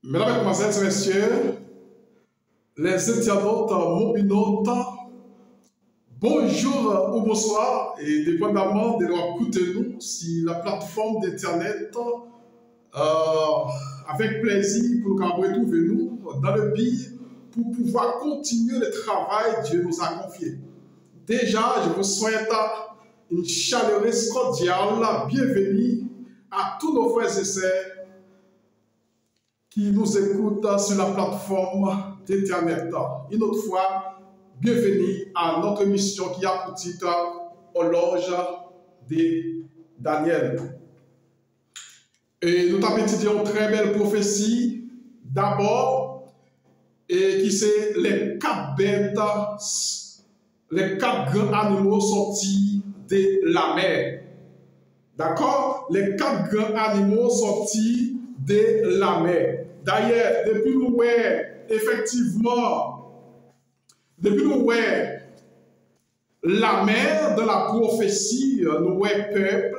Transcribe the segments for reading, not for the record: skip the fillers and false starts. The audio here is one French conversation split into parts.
Mesdames, Mesdemoiselles et Messieurs, les internautes, mobinautes, bonjour ou bonsoir, et dépendamment de leur écoutez-nous sur la plateforme d'Internet, avec plaisir pour nous retrouver nous dans le but pour pouvoir continuer le travail que Dieu nous a confié. Déjà, je vous souhaite une chaleureuse cordiale bienvenue à tous nos frères et sœurs qui nous écoutent sur la plateforme d'Internet. Une autre fois, bienvenue à notre émission qui a pour titre Horloge de Daniel. Et nous avons étudié une très belle prophétie, d'abord, et qui c'est les 4 bêtes, les 4 grands animaux sortis de la mer. D'accord? Les 4 grands animaux sortis de la mer. D'ailleurs, depuis nous, effectivement, depuis nous, la mer de la prophétie, nous, peuple,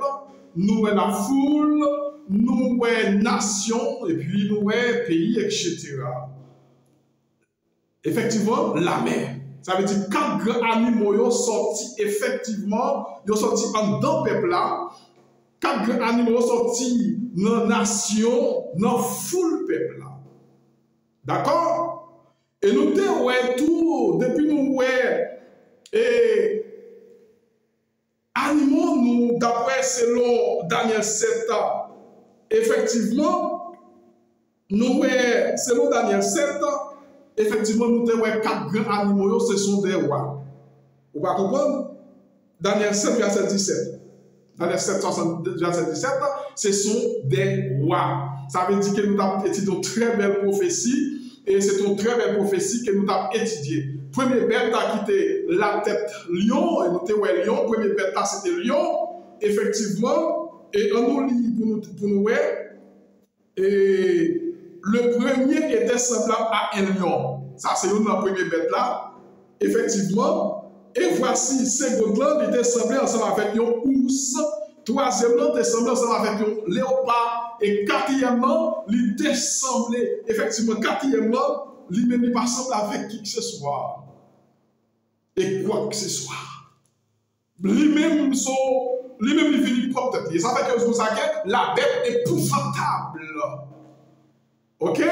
nous, la foule, nous, nation, et puis nous, pays, etc. Effectivement, la mer. Ça veut dire 4 grands animaux sont sortis, effectivement, ils sont sortis en deux peuples là. 4 grands animaux sortis dans la nation, dans la foule peuple là. D'accord? Et nous avons tout, depuis nous, et animaux, nous, d'après selon Daniel 7, effectivement, nous, selon Daniel 7, effectivement, nous avons 4 grands animaux, ce sont des rois. Vous pouvez comprendre? Daniel 7, verset 17. Daniel 7, verset 17, ce sont des rois. Ça veut dire que nous avons étudié une très belle prophétie, et c'est une très belle prophétie que nous avons étudiée. Premier bête qui était la tête lion, et nous avons lion, premier bête c'était lion, effectivement, et on nous lit pour nous, et le premier était semblable à un lion. Ça, c'est une première bête là. Effectivement. Et voici, second-là, il était semblé ensemble avec un ours. Troisièmement, il était semblé ensemble avec un léopard. Et quatrièmement, il était semblé, effectivement, quatrièmement, il n'est pas semblé avec qui que ce soit. Et quoi que ce soit. Lui-même, il finit propre tête. Ça fait que vous savez, la bête épouvantable. Ok?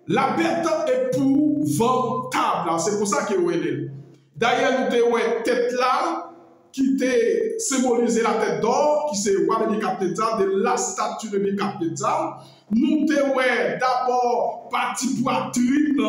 La bête épouvantable. C'est pour ça qu'il est. D'ailleurs, nous avons tête là, qui était symbolisé la tête d'or, qui c'est roi Nebukadnezar, de la statue de Nebukadnezar. Nous avons d'abord partie poitrine,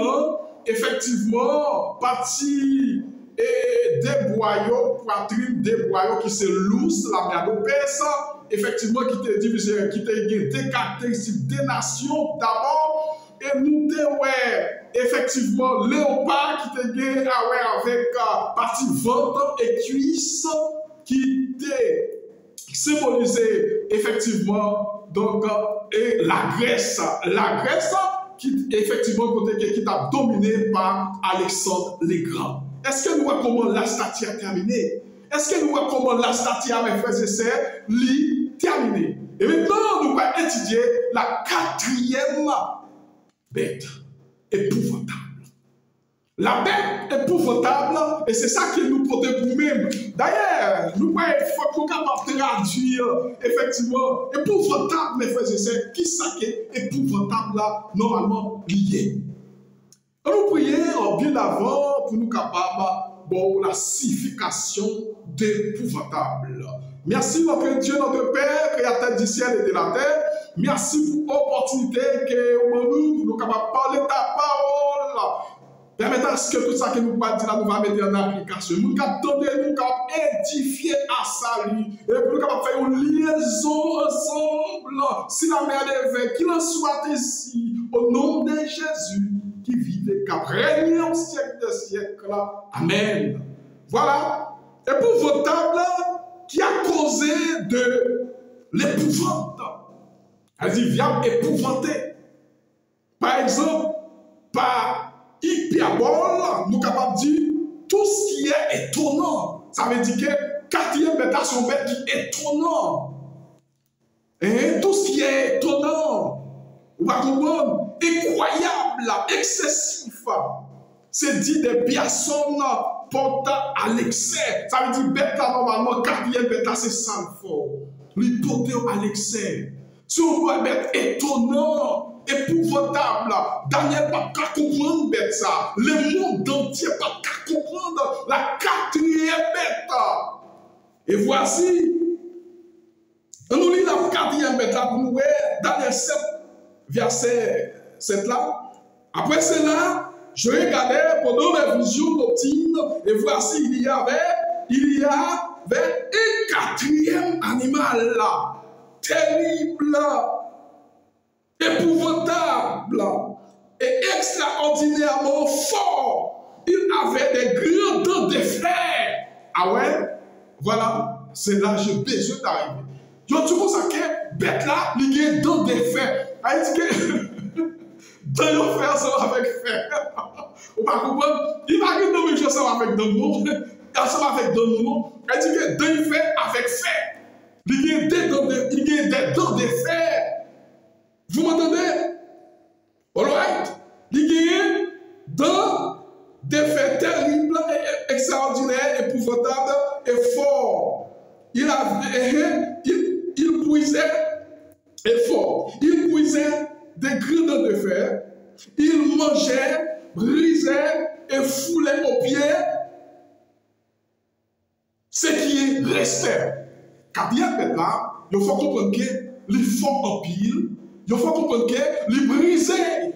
effectivement, partie des boyaux, poitrine des boyaux, qui c'est l'ours, la méadopès, effectivement, qui était divisé, qui était des caractéristiques des nations d'abord. Et nous avons effectivement léopard qui était avec partie ventre et cuisse qui était symbolisé effectivement donc et la Grèce qui effectivement qui a dominé par Alexandre le Grand. Est-ce que nous voyons comment la statue a terminé? Est-ce que nous voyons comment la statue, mes frères et sœurs, l'a terminé? Et maintenant nous allons étudier la 4e bête épouvantable. La bête épouvantable, et c'est ça qui nous porte pour nous-mêmes. D'ailleurs, nous sommes capables de traduire effectivement épouvantable, mes frères et sœurs, qui ça qui est épouvantable là, normalement lié. Nous prions bien avant pour nous capables de la signification d'épouvantable. Merci notre Dieu, notre Père, créateur du ciel et de la terre. Merci pour l'opportunité que nous sommes capables de parler ta parole. Permettez à ce que tout ça que nous parlons là, nous va mettre en application. Nous sommes édifier à salut. Et nous sommes capables de faire une liaison ensemble. Si la mer est qu'il en soit ici, au nom de Jésus, qui vit et qui règne au siècle des siècles. Amen. Voilà. Épouvantable qui a causé de l'épouvante. Elle dit, viens épouvanter. Par exemple, par hyperbole, nous sommes capables de dire tout ce qui est étonnant. Ça veut dire que 4e bête, c'est une bête qui est étonnant. Et tout ce qui est étonnant. Vous va comprendre? Incroyable, excessif. C'est dit des personnes portent à l'excès. Ça veut dire bête là, normalement, quatrième bête là, c'est ça le fort. Les porter à l'excès. Si on peut être étonnant, épouvantable, Daniel n'a pas comprendre bête ça. Le monde entier n'a pas comprendre la quatrième bête. Et voici, on nous lit la quatrième bête là pour nous voir Daniel 7, verset 7 là. Après cela, je regardais pendant mes visions nocturnes et voici, il y avait un quatrième animal là, terrible, épouvantable et extraordinairement fort. Il avait des grands dents de fer. Ah ouais? Voilà, c'est là que j'ai besoin d'arriver. Je trouve ça que bête là, il y a des dents de fer. Il dit que dans le fer, ça va avec fer. Vous ne comprenez pas? Il va dire que je ça avec d'amour. Il ça avec d'amour. Il dit que dans le fer avec fer. Il y a des dents de fer. Vous m'entendez? All right? Il y a dents de fer terribles, extraordinaires, épouvantables et forts. Il brisait et fort. Il brisait des grandes dents de fer. Il mangeait, brisait et foulait aux pieds ce qui restait. Quand il y a là, il faut comprendre que les forts en pile, il faut comprendre que les brisait.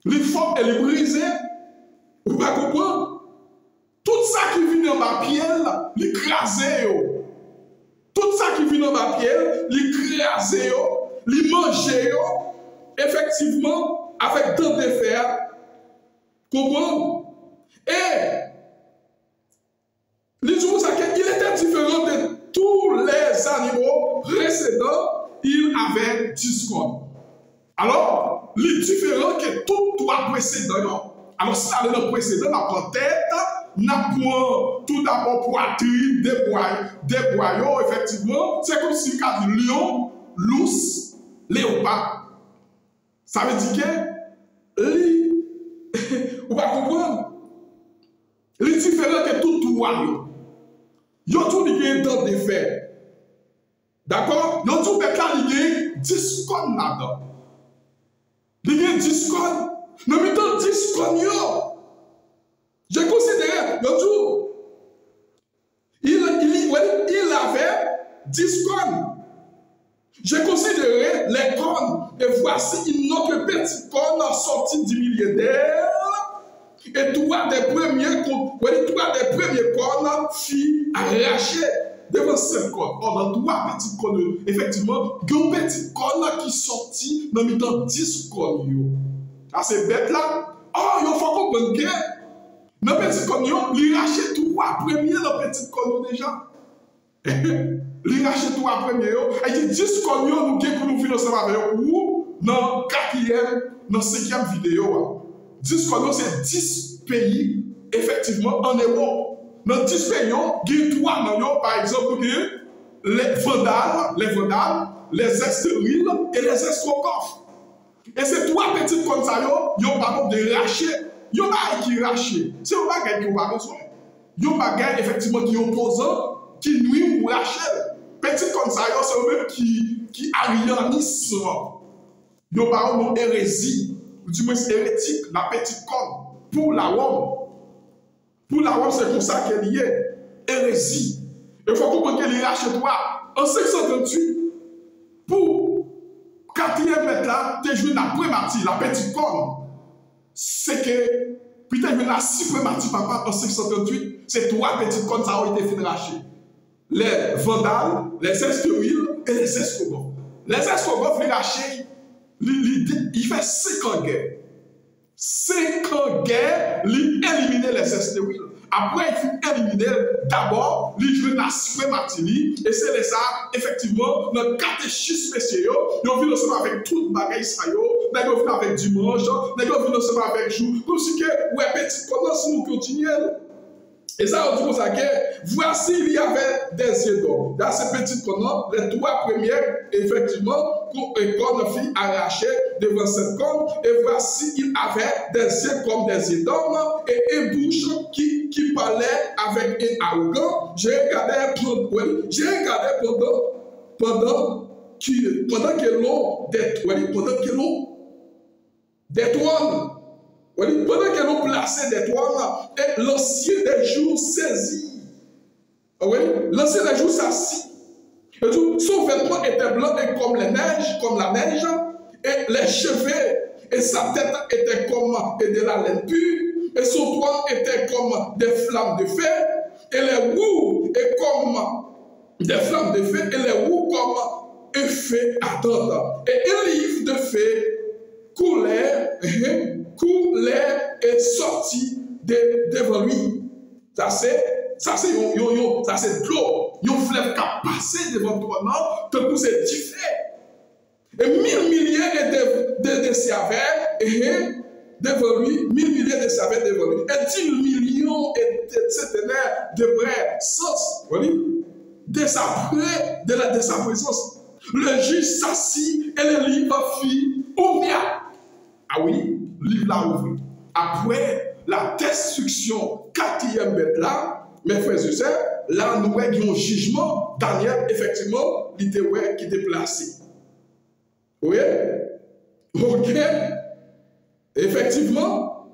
Les forts et les brisait. Vous pouvez comprendre? Tout ça qui vient dans ma pied, l'écraser. Tout ça qui vient dans ma pied, l'écraser, les manger. Effectivement, avec tant de fer, comprendre? Et les jours il était différent de tous les animaux précédents, il avait 10 cornes. Alors, il est différent que tout trois précédents. Alors, si on a le précédent, on a tête, on a tout d'abord poitrine, des boyaux, effectivement, c'est comme si on a lion, lousse, léopard. Ça veut dire que, vous va comprendre, il est différent que tout trois. Il y a tout les dans des faits. D'accord? Il y a tout les 10 cornes là-dedans. Il y a 10 cornes. Mais maintenant, 10 cornes, j'ai considéré, il avait 10 cornes. J'ai considéré les cornes. Et voici, il n'a que petites cornes sorties du milieu d'elle. Et trois des premiers cornes furent arrachés devant cette corne. Or, dans trois petites cornes, effectivement, il y a une petite corne qui sortit dans le temps 10 cornes. Ah, c'est bête là. Oh, il faut comprendre que dans le petit corne, il arrache trois premiers dans le petit corne déjà. Il arrache trois premiers. Il dit 10 cornes, nous avons pour nous financer avec vous dans la 5e vidéo. 10 cornes, c'est 10 pays, effectivement, en Europe. Dans 10 pays, il y a 3 par exemple, les Vandales, les Estériles et les Estrogoths. Et ces 3 petites comme ça, ils ont pas de racher. Ils n'ont pas qui racher. C'est un bagage qui n'a pas besoin. Ils ont pas effectivement qui opposant, qui nuit ou racher. Petites comme ça, c'est eux-mêmes qui arianisent. Ils n'ont pas une hérésie. Ou du moins hérétique, la petite corne. Pour la Rome. Pour la Rome, c'est pour ça qu'elle y est. Hérésie. Il faut comprendre qu'elle est chez toi. En 538, pour 4e mètre là, tu as joué la première partie, la petite corne. C'est que, puis tu as joué la 6e partie, papa, en 538, c'est 3 petites cornes, ça a été fait racher. Les Vandales, les Estériles et les Estrogoths. Les Estrogoths, les rachés, il fait 5 ans de guerre. 5 ans de guerre, il élimine les Estériles. Après, il faut éliminer d'abord les jeunes à Martini. Et c'est ça, effectivement, notre catéchisme spécial. Nous venons ensemble avec tout le bagage, nous venons avec dimanche, nous venons ensemble avec jour. Comme si que, ouais, petit, comment si nous continuons? Et ça, on dit comme ça que voici, il y avait des yeux d'or. Dans ces petites cornes, les trois premières, effectivement, cornes furent arrachées devant cette corne. Et voici, il avait des yeux comme des yeux d'homme et une bouche qui parlait avec un arrogant. J'ai regardé pendant que l'on des trônes. Pendant que l'on plaçait des trônes, et l'ancien des jours saisit. L'ancien des jours s'assit. Son vêtement était blanc et comme la neige, et les cheveux et sa tête étaient comme de la laine pure, et son toit était comme des flammes de feu, et les roues et comme des flammes de feu, et les roues comme un feu ardent. Et un livre de feu coulait et sortit devant lui. Ça c'est de l'eau. Un fleuve qui a passé devant toi, non? Que vous êtes différent. Et 1000 milliers de serveurs devant lui, 1000 milliers de serveurs devant lui. Et 10 millions de centenaires de vrais sens. De sa présence. Le juge s'assit et le livre fit ouvert. Ah oui, le livre l'a ouvert. Après la destruction quatrième bête là, mes frères et sœurs, là nous voyons un jugement. Daniel, effectivement, il était placé. Oui? Ok? Effectivement,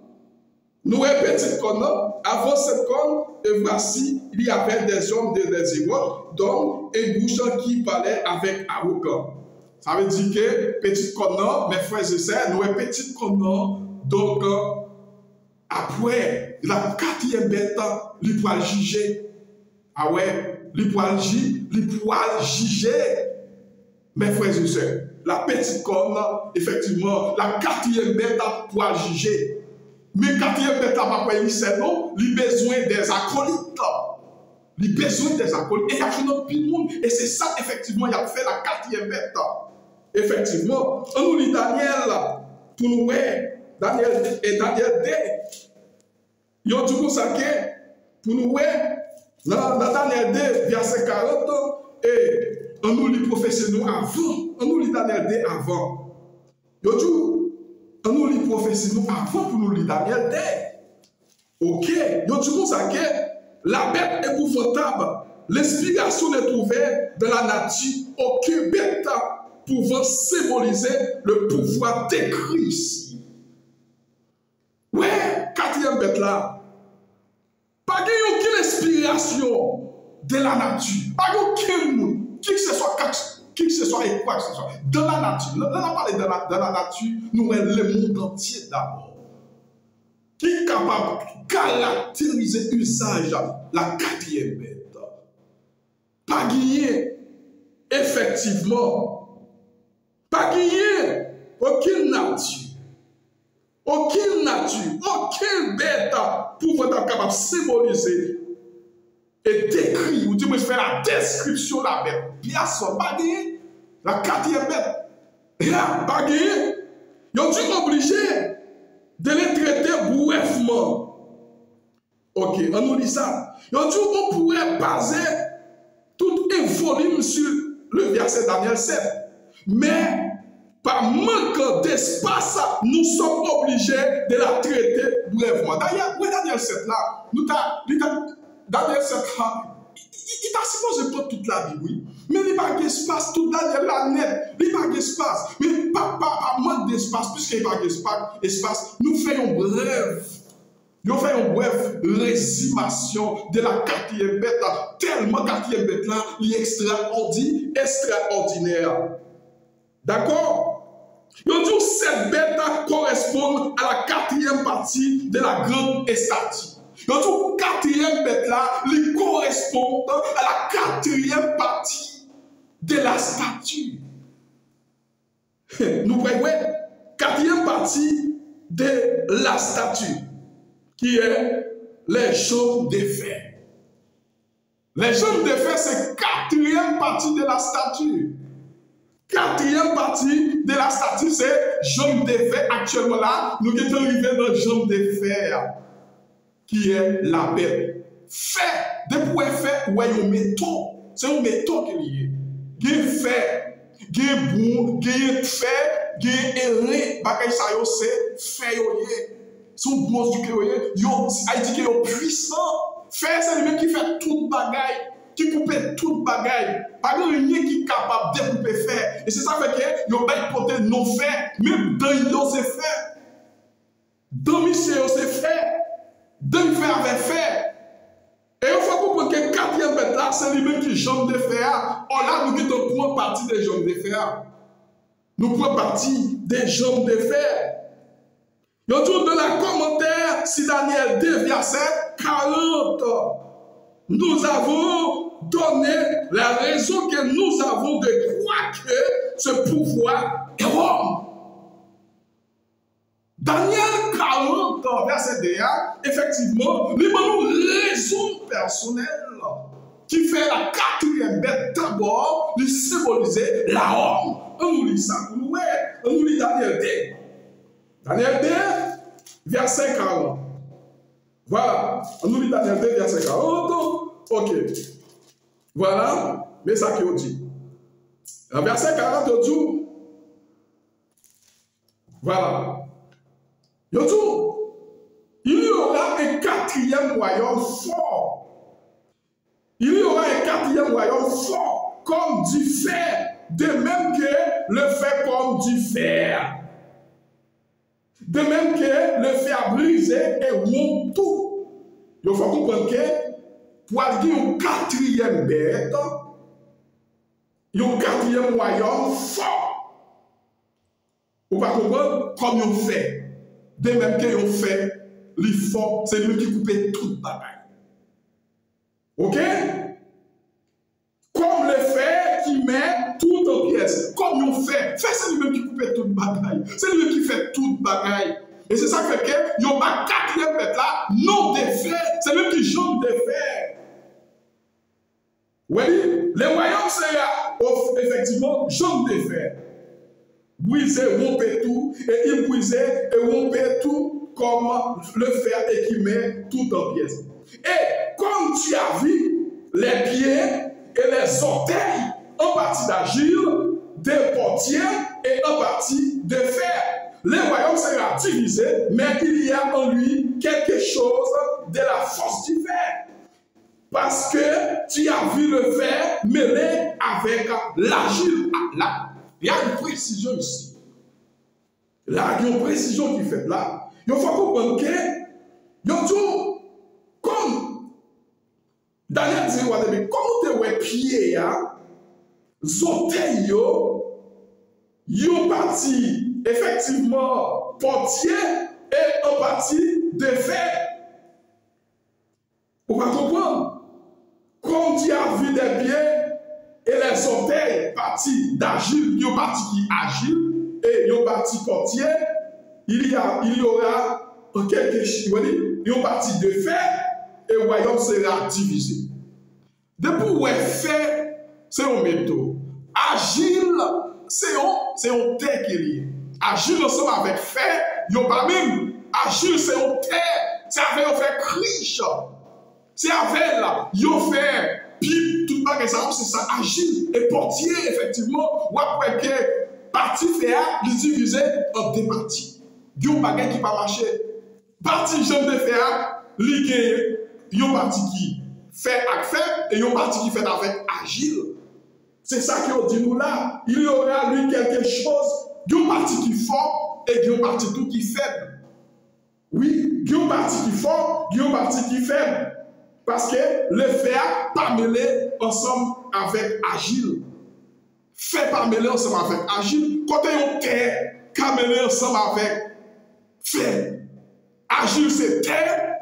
nous voyons petite corne. Avant cette corne, et voici, il y avait des hommes des émois, d'hommes et bouches qui parlaient avec arrogance. Ça veut dire que petite corne, mes frères et sœurs, nous voyons petite corne. Donc, après la quatrième bête, il pourra juger. Ah ouais, il pourra juger. Mes frères et sœurs, la petite corne, effectivement, la quatrième bête pourra juger. Mais quatrième bête, c'est non, il a besoin des acolytes. Il a besoin des acolytes. Et il y a un petit monde. Et c'est ça, effectivement, il a fait la quatrième bête. Effectivement, on nous lit Daniel, pour nous voir, Daniel D. Il y a tout ça pour nous voir, dans Daniel D, verset 40, et on nous lit prophétie nous avant. On nous lit Daniel D avant. Il y a tout, on nous lit prophétie nous avant pour nous lire Daniel D. Ok, il y a tout ça la bête épouvantable, l'inspiration est trouvée dans la nature, aucune bête pouvant symboliser le pouvoir de Christ. Ouais, quatrième bête là. Pas aucune inspiration de la nature. Pas aucun monde, qui que ce soit et quoi que ce soit. Dans la nature. Là, on a parlé de la nature, nous avons le monde entier d'abord. Qui est capable de caractériser l'usage la quatrième bête. Pas gagné, effectivement. Pas gagné, aucune nature. Aucune bête pour être capable de symboliser et décrire, ou du moins faire la description de la bête. Bien sûr, pas gagné. La quatrième bête. Pas gagné. Ils ont dû obligé de les traiter brièvement. Ok, on nous dit ça. Ils ont dit qu'on pourrait baser tout un volume sur le verset Daniel 7. Mais par manque d'espace, nous sommes obligés de la traiter brièvement. D'ailleurs, oui, Daniel 7 là, Daniel 7 là, il t'a supposé pas toute la Bible, oui. Mais il n'y a pas d'espace, toute Daniel là net, il n'y a pas d'espace. Mais pas manque d'espace, puisqu'il n'y a pas d'espace, nous faisons bref. Nous faisons une brève résumation de la quatrième bête, tellement quatrième bête là, il est extraordinaire. D'accord? Nous disons que cette bête correspond à la quatrième partie de la grande statue. Nous disons que la quatrième bête là, il correspond à la quatrième partie de la statue. Nous voyons quatrième partie de la statue, qui est les jambes de fer. Les jambes de fer, c'est quatrième partie de la statue. Quatrième partie de la statue, c'est jambes de fer. Actuellement là, nous sommes arrivés dans jambes de fer, qui est la bête. fer, de pour faire, ouais, un métaux. C'est un métaux qui est lié. Il y a fer, il y a bon, il y a fer, il y a erré, bagay ça yo c'est fer yo lié. Son bon du que yo, Haïti qui est puissant. Fer, c'est lui-même qui fait toute bagaille. Qui coupe toute bagaille. Pas rien qui est capable de couper fer. Et c'est ça fait que yo bail porter non fer, même dans yo c'est fer. Dans monsieur c'est fer. Dans fer avec fer. Et il faut comprendre que le quatrième mètre là, c'est lui-même qui jambe de fer. On là nous qui prenons partie des jambes de fer. Nous prenons partie des jambes de fer. Il y a tout dans le commentaire, si Daniel 2, verset 40. Nous avons donné la raison que nous avons de croire que ce pouvoir est Rome. Daniel 40, verset 2, effectivement, nous avons une raison personnelle qui fait la quatrième bête d'abord de symboliser la Rome. On nous lit ça, on nous lit Daniel 2. Daniel 2, verset 40. Voilà, on nous lit Daniel 2, verset 40. Ok. Voilà, mais ça qui dit. En verset 40, on dit, voilà. On dit, il y aura un quatrième royaume fort. Il y aura un quatrième royaume fort, comme du fer, de même que le fer comme du fer. De même que le fer brisé et rompt tout. Il faut comprendre que pour aller au quatrième bête, il y a un quatrième royaume fort. Vous ne pouvez pas comprendre comme ils ont fait. De même qu'ils ont fait, les forts, c'est lui qui coupait toute bagaille. Ok? Comme le fer qui met tout en pièces. Comme ils ont fait. C'est lui-même qui coupait toute bagaille. C'est lui qui fait toute bagaille. Et c'est ça qui fait que, il y a un quatrième mètre là, non des fer. C'est lui qui joue des fer. Oui, les royaumes, c'est effectivement jaune de fer. Briser, romper tout, et il brisait et rompait tout comme le fer et qui met tout en pièces. Et comme tu as vu les pieds et les orteils en partie d'argile, des portiers et en partie de fer. Le royaume sera divisé, mais il y a en lui quelque chose de la force du fer. Parce que tu as vu le fer mêlé avec l'argile. Là, il y a une précision ici. Là, il y a une précision qui fait là. Il faut comprendre que, il y a tout, comme Daniel dit, comment tu es pied, zoteil, yon parti effectivement portier et en partie de fer. Vous pouvez comprendre? Comme tu as vu des pieds et les orteils partie d'argile, il y a une partie qui est agile et il y a une partie portier, il y aura quelque chose, il y a une partie de fer et le royaume sera divisé. Depuis où est fer, c'est un métaux. Agile, c'est un terre qui est lié. Agile ensemble avec fer, il n'y a pas même. Agile, c'est un terre. C'est avec un fer riche. C'est avec là, il y a un fer pipe, tout le monde, c'est ça, agile. Et portier, effectivement, ou après que partie fer, il est divisé en deux parties. Il y a un bagage qui ne va pas marcher. Partie jambe de fer, il y a une partie qui fait avec fer et une partie qui fait avec agile. C'est ça qu'on dit nous là. Il y aura lui quelque chose, une partie qui est fort et une partie tout qui est faible. Oui, une partie qui est fort, une partie qui est faible. Parce que le fer pas mêlé ensemble avec agile. Fer pas mêlé ensemble avec agile. Quand on terre, pas mêlé ensemble avec fer. Agile c'est terre,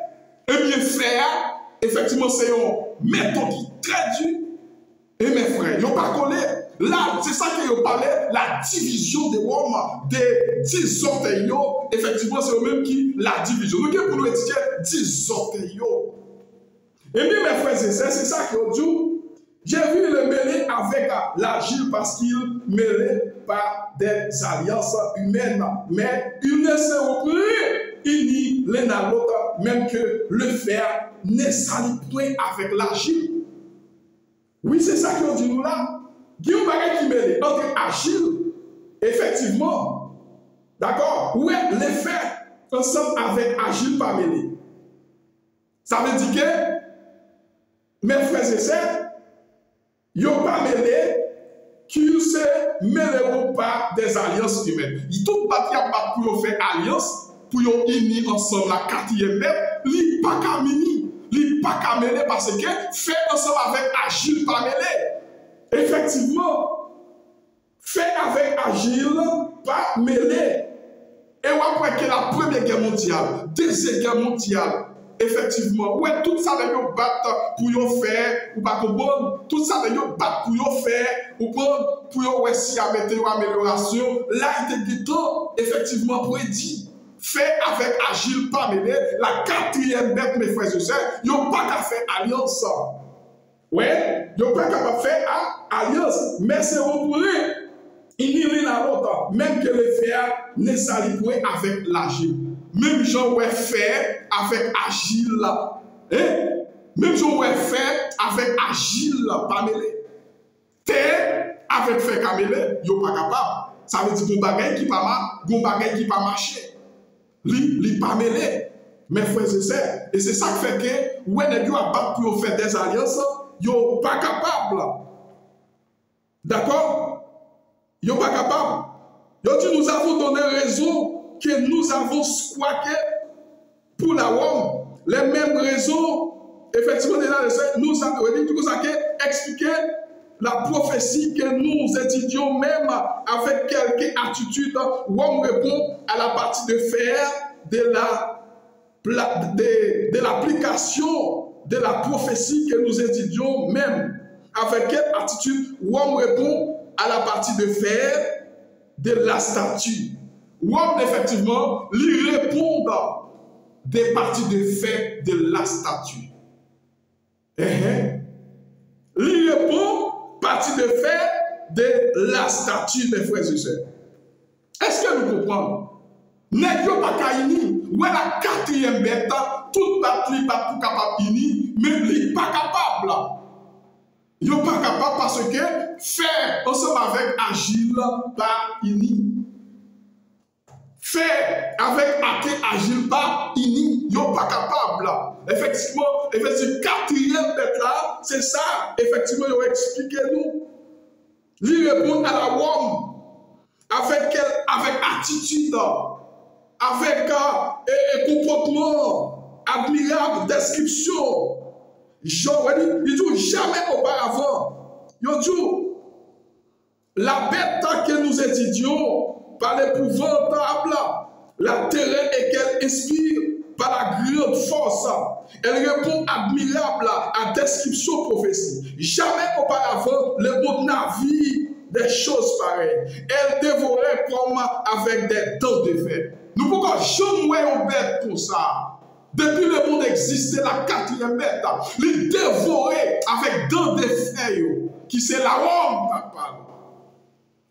et bien fer, effectivement c'est un méthode qui est très dur. Et mes frères, ils n'ont pas collé. Là, c'est ça qu'ils parlait, la division des hommes, des 10 orteils. Effectivement, c'est eux-mêmes qui la division. Nous, pour nous étudier 10 orteils. Et bien, mes frères et sœurs, c'est ça qu'ils dit. J'ai vu le mêler avec l'agile parce qu'il mêlait par des alliances humaines. Mais ils ne seront plus unis l'un à l'autre, même que le fer ne salit point avec l'agile. Oui, c'est ça qu'on dit nous là. Il y a un bagage qui mêle entre agile, effectivement. D'accord? Oui, les faits ensemble avec agile pas mêlé. Ça veut dire que mes frères et sœurs, ils n'ont pas mêlé qu'ils se mêleront pas des alliances humaines. Ils tout battu pour faire alliance, pour unir ensemble la quatrième mètre, ils pas qu'à mini, ils pas qu'à mêler parce que fait ensemble avec agile pas mêlé. Effectivement, fait avec agile pas mêlé. Et on voit que la première guerre mondiale, deuxième guerre mondiale, effectivement, ouais, tout ça nous battre pour y faire, ou pas comprendre, tout ça nous battre pour y faire, ou pour y aussi à mettre une amélioration, là il était temps, effectivement, pour dire, fait avec agile pas mêlé, la quatrième bête, mes frères et sœurs, ils n'ont pas qu'à faire alliance. Ouais, ils n'ont pas qu'à faire alliance, mais c'est retourné. Il n'y a rien à l'autre, même que les fers ne s'allient point avec l'agile. Même gens ouais faire avec agile là. Même gens ouais faire avec agile là, pas mêlé. Terre avec fait camélé, yo pas capable. Ça veut dire qu'on bagaille qui pas marcher. Li pas mêlé. Mes frères et sœurs, et c'est ça qui fait que ouais les gens a battre pour faire des alliances, yo pas capable. D'accord? Yo pas capable. Yo dit nous avons donné raison que nous avons squacké pour la WOM. Les mêmes raisons, effectivement, nous avons expliqué la prophétie que nous étudions même avec quelques attitudes. WOM répond à la partie de faire de l'application de la prophétie que nous étudions même. Avec quelle attitude WOM répond à la partie de faire de la statue. WOM, effectivement, lui répond des parties de fait de la statue. Lui répond partie de fait de la statue, mes frères et sœurs. Est-ce que nous comprenons? N'est-ce pas qu'Aïni, ou la quatrième bête, toute batterie pas pour capable d'uni, mais il n'est pas capable. Il n'est pas capable parce que faire ensemble avec agile pas uni. Faire avec agile pas uni, il n'est pas capable. Effectivement, quatrième bête là, c'est ça, effectivement, il a expliqué nous. Lui répond à la WOM avec attitude, avec comportement admirable, description. Il dit jamais auparavant. Il dit la bête que nous étudions par l'épouvantable, la terreur et qu'elle inspire par la grande force. Elle répond admirable à description prophétie. Jamais auparavant, le monde n'a vu des choses pareilles. Elle dévorait comme avec des dents de fer. Nous pouvons jamais une bête pour ça. Depuis le monde existait, la quatrième bête, les dévorer avec dents de fer, qui c'est la WOM papa.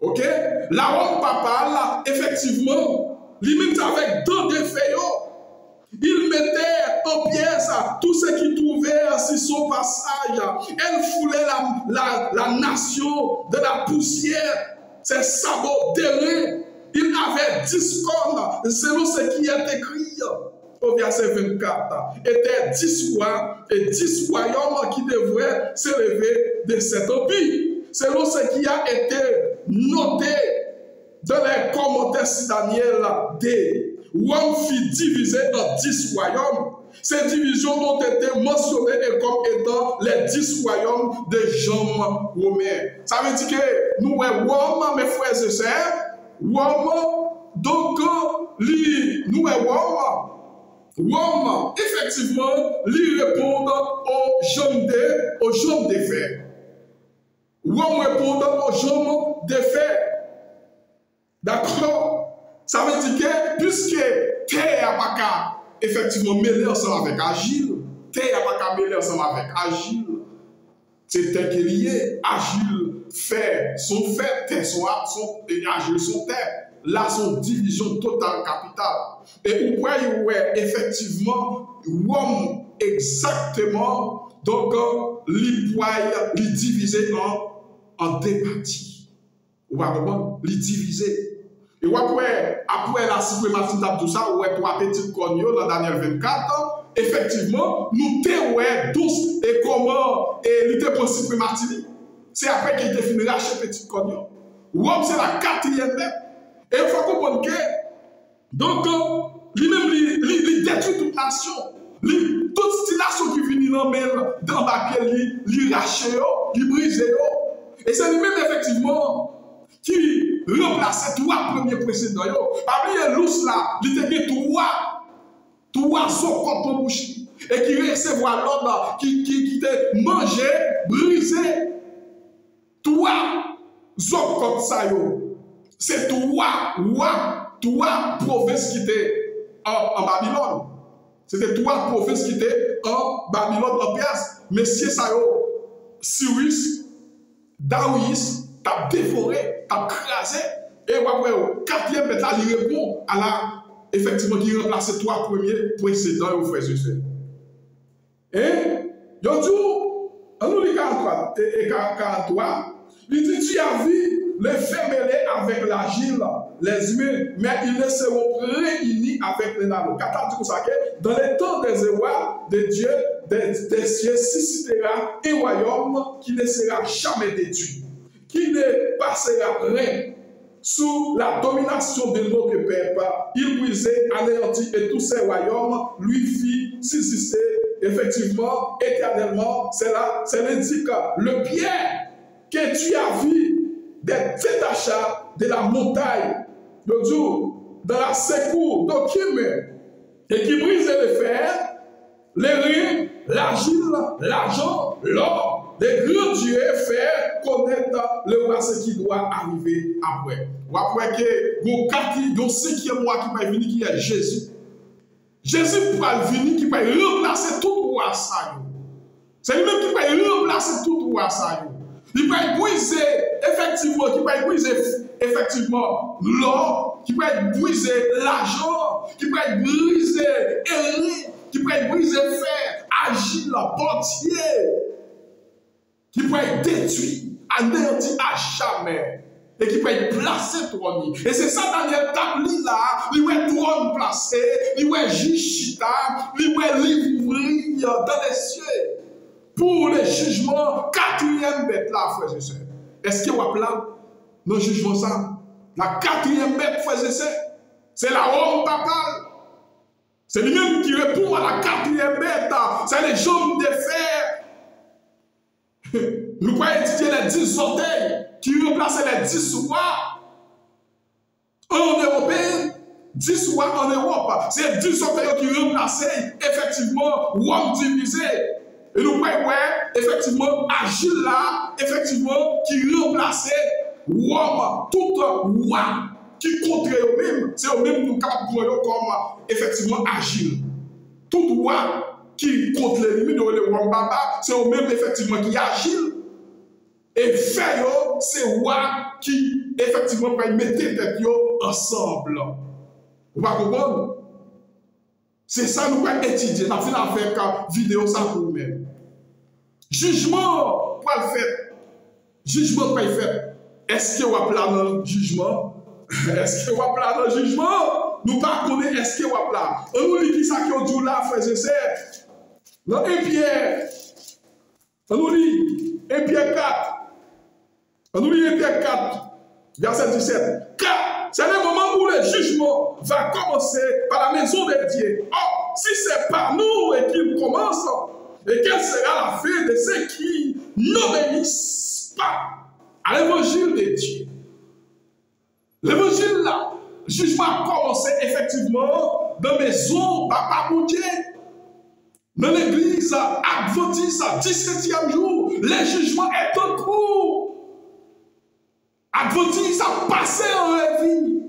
Ok? La WOM papa, là, effectivement, limite avec dents de fer, il mettait en pièces tout ce qu'il trouvait sur son passage. Elle foulait la nation de la poussière, ses sabots terrés. Il avait 10 cornes, selon ce qui est écrit au verset 24. Étaient 10 rois et 10 royaumes qui devraient s'élever de cet empire. Selon ce qui a été noté dans les commentaires de Daniel D. WOM fut divisé en 10 royaumes. Ces divisions ont été mentionnées comme étant les 10 royaumes de Jean romain. Ça veut dire que nous, WOM, mes frères et sœurs, WOM, donc, nous, WOM, effectivement, lui répondent aux jambes de fer. WOM répondent aux jambes de fer. D'accord? Ça veut dire que, puisque terre n'a pas qu'à effectivement mêler ensemble avec agile, terre n'a pas qu'à mêler ensemble avec agile, c'est terre qui est lié. Agile, fer, son fer, terre, et agile, son terre. Là, son division totale capitale. Et vous voyez, ouais, effectivement, WOM exactement, donc, les diviser en deux parties. Vous va comprendre? Les diviser. Et après la suprématie de tout ça, ouais, trois petites cognos dans Daniel 24, effectivement, nous te tous et comment et l'idée pour suprématie. C'est après qu'il était fini racheter petites cognos. Rome, c'est la quatrième lettre. Et il faut comprendre que, donc, lui-même, il détruit toute nation. Toute nation qui vient dans la pied, il rache, il brise. Et c'est lui-même, effectivement, qui remplaçait trois premiers précédents. Parmi les lousses là, il était trois socos pour bouche. Et qui recevoir l'ordre, qui était mangé, brisé. Trois socos ça c'est trois provinces qui étaient en Babylone. C'était trois provinces qui étaient en Babylone, en Perse. Messieurs Cyrus, Darius, t'as dévoré, t'as crasé. Et après, au quatrième bête là, il répond à la, effectivement, qui remplace trois premiers précédents, frères et sœurs. Et, on nous lit 43, il dit, tu as vu les faits mêlés avec l'agile, les humains, mais ils ne seront réunis avec les nanos. Dans les temps des rois de Dieu, des cieux suscitera un royaume qui ne sera jamais détruit, qui ne passera rien sous la domination de notre père. Il brisait, anéantit et tous ces royaumes lui fit subsister effectivement, éternellement. C'est là, c'est l'indique le pierre que tu as vu des têtes d'achat de la montagne, le jour, dans la secours d'Okim, et qui brisait le fer, les riz, l'argile, l'argent, l'or, les grands dieux faire connaître le roi ce qui doit arriver après. Ou après que le cinquième mois qui va venir, qui est Jésus. Jésus pourra venir, qui va remplacer tout roi ça. C'est lui-même qui va remplacer tout roi ça. Il va briser effectivement, qui va briser effectivement l'or, qui va briser l'argent, qui va briser Eric, qui va briser fer, agile, portier, qui va être détruit, anéanti à jamais, et qui va être placé trône. Et c'est ça Daniel tabli là, il va trône placé, il va jichita, il va livre dans les cieux. Pour le jugement, quatrième bête là, frères et sœurs. Est-ce qu'il y a là, dans le jugement ça? La quatrième bête, frères et sœurs, c'est la Rome papale. C'est lui-même qui répond à la quatrième bête. C'est les jambes de fer. Nous pouvons étudier les 10 orteils qui remplacent les 10 rois. En Europe, 10 rois en Europe. C'est 10 orteils qui remplaçaient effectivement Rome divisé. Et nous voyons, effectivement, Agile là, effectivement, qui remplaçait Rome, tout roi qui contre eux-mêmes, c'est eux-mêmes nous voyons comme, effectivement, Agile. Tout roi qui contre l'ennemi de Rome Baba, c'est eux-mêmes, effectivement, qui Agile. Et Féo, c'est roi qui, effectivement, va mettre tête ensemble. Vous va comprendre? C'est ça nous allons étudier. Nous allons faire une vidéo ça pour nous-mêmes. Jugement, quoi le fait? Jugement, quoi le fait? Est-ce qu'il y a un plan dans le jugement? Est-ce qu'il y a un plan dans le jugement? Nous ne connaissons pas est-ce qu'il y a un plan. On nous dit qui ça qui a dit là, frères et sœurs. Dans 1 Pierre, on nous dit 1 Pierre 4. On nous dit 1 Pierre 4, verset 17. Car c'est le moment où le jugement va commencer par la maison de Dieu. Or, si c'est par nous et qu'il commence, et quelle sera la fin de ceux qui n'obéissent pas à l'évangile de Dieu? L'évangile là, le jugement a commencé effectivement dans la maison Papa mon Dieu. Dans l'église adventiste, 17e jour, le jugement est en cours. Adventiste a passé en vie.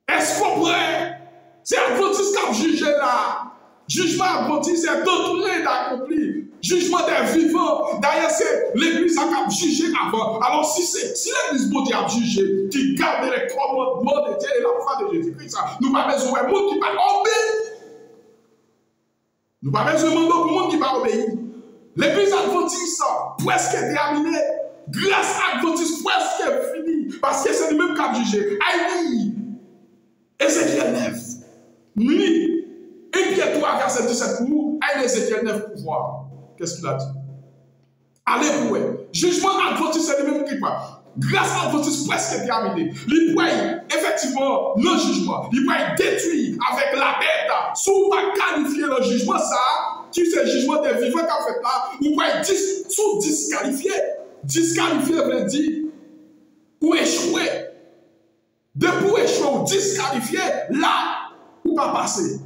Est-ce qu'on pourrait? C'est Adventiste qui a jugé là. Jugement Adventiste est entouré d'accompli. Jugement des vivants. D'ailleurs, c'est l'église qui a jugé avant. Alors, si l'église bon Dieu a jugé, qui garde les commandements de Dieu et la foi de Jésus-Christ, nous n'avons pas besoin de monde qui va obéir. Nous pas besoin de demander pour le monde qui va obéir. L'église adventiste presque terminée. Grâce adventiste presque finie. Parce que c'est lui-même qui a jugé. Aïe, Ézéchiel 9. Oui. Et puis 3, verset 17 pour nous. Aïe, Ézéchiel 9 pour voir. Qu'est-ce qu'il a dit? Allez pour eux. Jugement adventiste, c'est lui-même qui parle. Grâce adventiste presque terminée. Il peut effectivement le jugement. Il peut détruire avec la bête. Si on va qualifier le jugement, ça, qui c'est le jugement des vivants qu'a fait là, ou peut disqualifier. Disqualifier veut dire ou échouer. De pour échouer ou disqualifier, là, ou pas passer,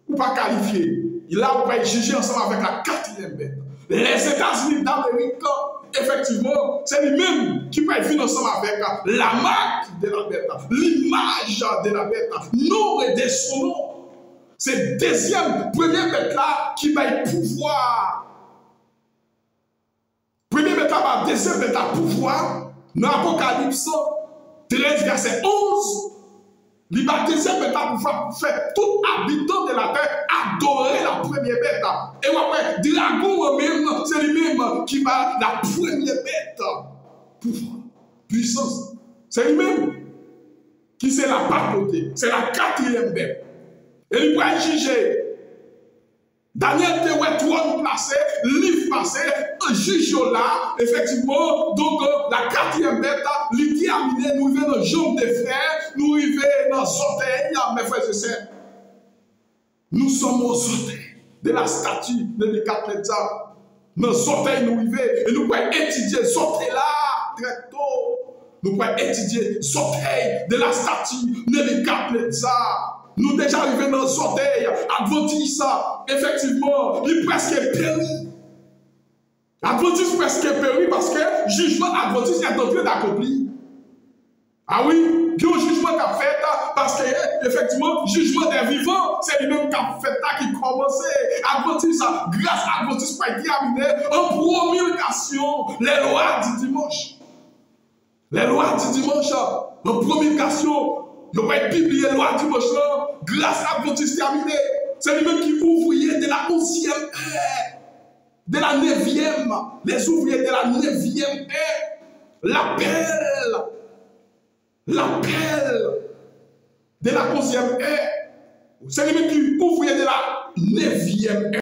ou pas qualifier. Là, on peut juger ensemble avec la 4e bête. Les États-Unis d'Amérique, effectivement, c'est lui-même qui peut vivre ensemble avec la marque de la bête, l'image de la bête, nom et de son nom. C'est première bête là qui va pouvoir. Première bête là, deuxième bête là, pouvoir. Dans l'Apocalypse 13, verset 11. Il va deuxième bête là pour faire tout habitant de la terre adorer la première bête. Et après, dragon même, c'est lui-même qui va la première bête. Pouvoir, puissance. C'est lui-même qui c'est la papauté. C'est la 4e bête. Et il va juger. Daniel te ouais trône placé, livre passé, un juge là, effectivement, donc la 4e bête, il terminé, nous vivons dans le jambe des frères, nous vivons dans l'orteil, mes frères et sœurs. Nous sommes aux orteils de la statue de Nebuchadnezzar. Dans l'orteil, nous vivons, et nous pouvons étudier l'orteil là, très tôt. Nous pouvons étudier l'orteil de la statue de Nebuchadnezzar. Nous déjà arrivés dans le orteil, adventiste, effectivement, il presque périt. Adventiste presque périt parce que le jugement adventiste est en train d'accomplir. Ah oui, il y a un jugement qui a fait parce que, effectivement, le jugement des vivants, c'est lui-même qui a fait qui commençait. Adventiste, grâce à Adventiste, pas terminé en promulgation, les lois du dimanche. Les lois du dimanche, en promulgation. Il va être publié la loi dimanche là, grâce à Adventiste terminé. C'est lui-même qui ouvrier de la 11e ère, de la 9e, les ouvriers de la 9e ère, l'appel de la 11e ère. C'est lui-même qui ouvrier de la 9e ère.